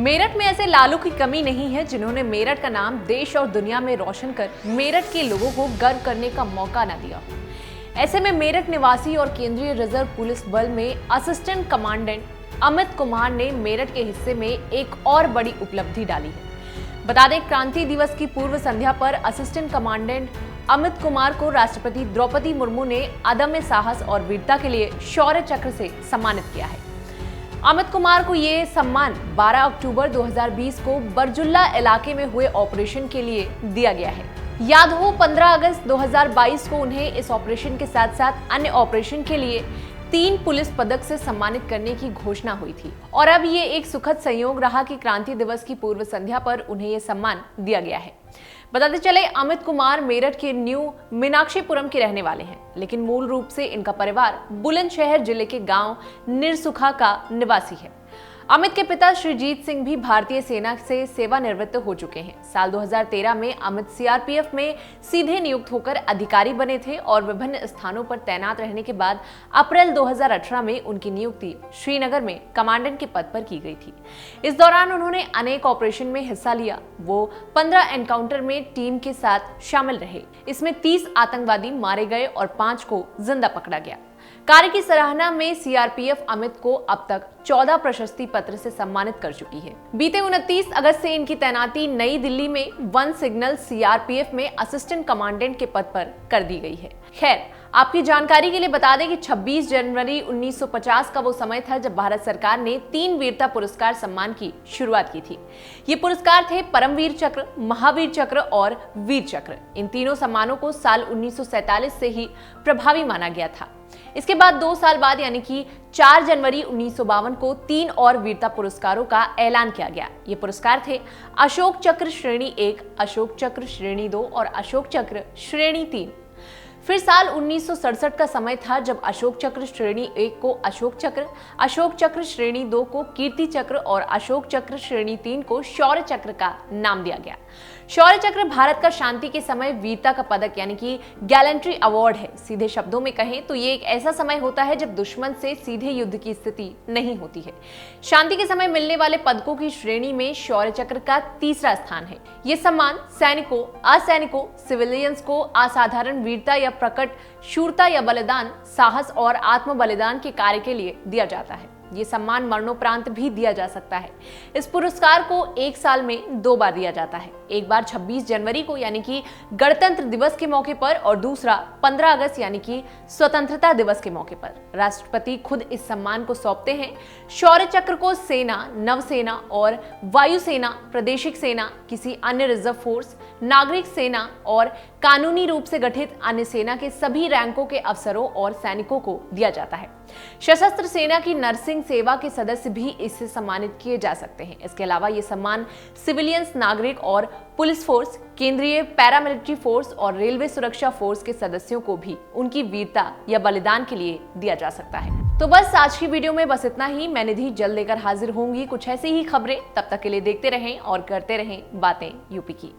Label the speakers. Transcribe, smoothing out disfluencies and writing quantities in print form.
Speaker 1: मेरठ में ऐसे लालू की कमी नहीं है जिन्होंने मेरठ का नाम देश और दुनिया में रोशन कर मेरठ के लोगों को गर्व करने का मौका न दिया। ऐसे में मेरठ निवासी और केंद्रीय रिजर्व पुलिस बल में असिस्टेंट कमांडेंट अमित कुमार ने मेरठ के हिस्से में एक और बड़ी उपलब्धि डाली है। बता दें, क्रांति दिवस की पूर्व संध्या पर असिस्टेंट कमांडेंट अमित कुमार को राष्ट्रपति द्रौपदी मुर्मू ने अदम्य साहस और वीरता के लिए शौर्य चक्र से सम्मानित किया है। अमित कुमार को ये सम्मान 12 अक्टूबर 2020 को बरजुल्ला इलाके में हुए ऑपरेशन के लिए दिया गया है। याद हो, 15 अगस्त 2022 को उन्हें इस ऑपरेशन के साथ साथ अन्य ऑपरेशन के लिए 3 पुलिस पदक से सम्मानित करने की घोषणा हुई थी और अब ये एक सुखद संयोग रहा कि क्रांति दिवस की पूर्व संध्या पर उन्हें ये सम्मान दिया गया है। बताते चले, अमित कुमार मेरठ के न्यू मीनाक्षीपुरम के रहने वाले हैं, लेकिन मूल रूप से इनका परिवार बुलंदशहर जिले के गांव निरसुखा का निवासी है। अमित के पिता श्रीजीत सिंह भी भारतीय सेना से सेवानिवृत्त हो चुके हैं। साल 2013 में अमित सीआरपीएफ में सीधे नियुक्त होकर अधिकारी बने थे और विभिन्न स्थानों पर तैनात रहने के बाद अप्रैल 2018 में उनकी नियुक्ति श्रीनगर में कमांडेंट के पद पर की गई थी। इस दौरान उन्होंने अनेक ऑपरेशन में हिस्सा लिया। वो 15 एनकाउंटर में टीम के साथ शामिल रहे। इसमें 30 आतंकवादी मारे गए और 5 को जिंदा पकड़ा गया। कार्य की सराहना में सीआरपीएफ अमित को अब तक 14 प्रशस्ति पत्र से सम्मानित कर चुकी है। बीते 29 अगस्त से इनकी तैनाती नई दिल्ली में 1 सिग्नल सीआरपीएफ में असिस्टेंट कमांडेंट के पद पर कर दी गई है। खैर, आपकी जानकारी के लिए बता दें कि 26 जनवरी 1950 का वो समय था जब भारत सरकार ने 3 वीरता पुरस्कार सम्मान की शुरुआत की थी। ये पुरस्कार थे परमवीर चक्र, महावीर चक्र और वीर चक्र। इन तीनों सम्मानों को साल 1947 से ही प्रभावी माना गया था। इसके बाद 2 साल बाद यानी कि 4 जनवरी 1952 को 3 और वीरता पुरस्कारों का ऐलान किया गया। ये पुरस्कार थे अशोक चक्र श्रेणी 1, अशोक चक्र श्रेणी 2 और अशोक चक्र श्रेणी 3। फिर साल 1967 का समय था जब अशोक चक्र श्रेणी 1 को अशोक चक्र श्रेणी 2 को कीर्ति चक्र और अशोक चक्र श्रेणी 3 को शौर्य चक्र का नाम दिया गया। शौर्य चक्र भारत का शांति के समय वीरता का पदक यानी कि गैलेंट्री अवार्ड है। सीधे शब्दों में कहें तो ये एक ऐसा समय होता है जब दुश्मन से सीधे युद्ध की स्थिति नहीं होती है। शांति के समय मिलने वाले पदकों की श्रेणी में शौर्य चक्र का 3रा स्थान है। ये सम्मान सैनिकों, असैनिकों, सिविलियंस को असाधारण वीरता या प्रकट शूरता या बलिदान, साहस और आत्म बलिदान के कार्य के लिए दिया जाता है। ये सम्मान मरणोपरांत भी दिया जा सकता है। इस पुरस्कार को 1 साल में 2 बार दिया जाता है। एक बार 26 जनवरी को यानी कि गणतंत्र दिवस के मौके पर और दूसरा 15 अगस्त यानी कि स्वतंत्रता दिवस के मौके पर। राष्ट्रपति खुद इस सम्मान को सौंपते हैं। शौर्य चक्र को सेना, नवसेना और वायुसेना, प्रादेशिक सेना, किसी अन्य रिजर्व फोर्स, नागरिक सेना और कानूनी रूप से गठित अन्य सेना के सभी रैंकों के अफसरों और सैनिकों को दिया जाता है। सशस्त्र सेना की नर्सिंग सेवा के सदस्य भी इससे सम्मानित किए जा सकते हैं। इसके अलावा ये सम्मान सिविलियंस, नागरिक और पुलिस फोर्स, केंद्रीय पैरामिलिट्री फोर्स और रेलवे सुरक्षा फोर्स के सदस्यों को भी उनकी वीरता या बलिदान के लिए दिया जा सकता है। तो बस आज की वीडियो में बस इतना ही। मैं निधि जल्द लेकर हाजिर होंगी कुछ ऐसी ही खबरें। तब तक के लिए देखते रहें और करते रहें बातें यूपी की।